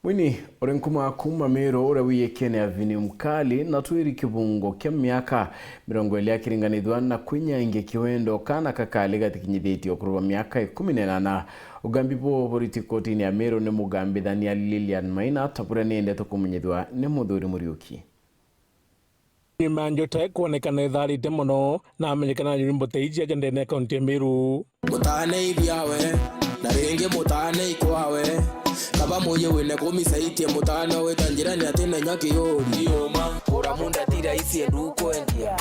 Mwini orenkuma kuma Meru urawiye kene Vinny Mkali na tuiri Kubungwa kia Miaka mirongo ili akiringanithwa na kwinya inge kiwendo kana kakali gatikinyithiti okuruwa miaka 18 ugambi bo boriti kotini ya Meru ni mugambithania Lilian Maina tapura niende tukumenyithwa ni muthuri Muriuki Manjo kuonekana itharite muno na amenyekana nyimbo teiji ajendene kaunti ya Meru mutane ibiawe na ringi mutane ikwawe kaba moye wene komisaitie mutane wetanjira ni atene nyaki yori yoma ora munda tira isi enduko endia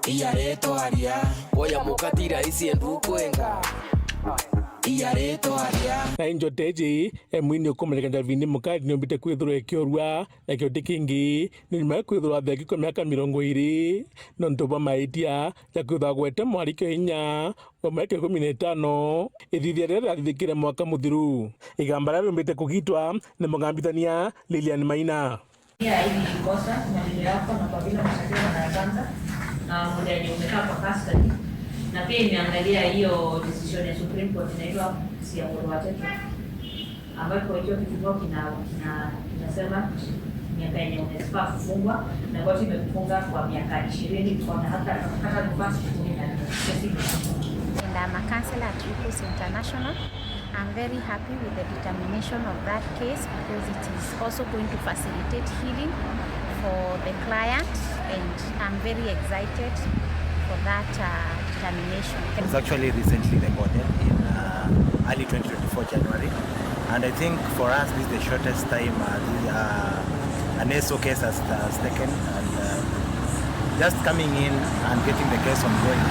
iya reto aria oya mukatira isi enduko enga iya reto aria na injo teji mwini ukomenyekana Vinny Mkali ni ombite kwithurwa ekiorua na kiote kingi ni nyuma kwithurwa theki kwa miaka 20 no ntoba maitia ya kwithurwa gwete mwarikio hinya wa miaka 15 ithithia rĩrĩa rĩathithĩkire mwaka muthiru igamba rĩrĩa rĩombĩte kũgitwa nĩ mũgambithania Lilian Maina. Hivi kosa maneno yako na kwa vile msajili anaanza na muda yenye umekaa kwa custody na pia imeangalia hiyo decision ya Supreme Court inaitwa si ya watoto ambapo hiyo kifungo kinasema miaka yenye unafaa kufungwa na koti imekufunga kwa miaka 20 kwa hata nafasi 10. And I'm a counselor at Ricos International. I'm very happy with the determination of that case because it is also going to facilitate healing for the client, and I'm very excited for that determination. It was actually recently recorded in early 2024 January, and I think for us this is the shortest time an SO case has taken, and just coming in and getting the case ongoing.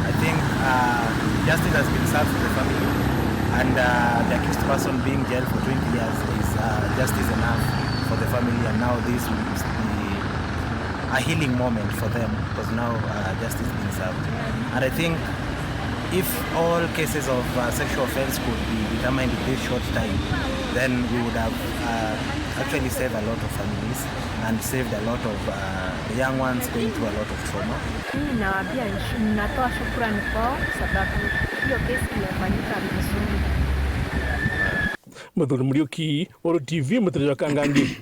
I think justice has been served for the family, and the accused person being jailed for 20 years is justice enough for the family, and now this will be a healing moment for them because now justice is being served. And I think if all cases of sexual offense could be determined in this short time, then we would have actually saved a lot of families and saved a lot of the young ones going through a lot of trauma. Nawaambia natoa shukrani kwao sababu hiyo kesi ilifanyika vizuri. Muthuri Muriuki, Oro TV, Muthuri wa Kangangi.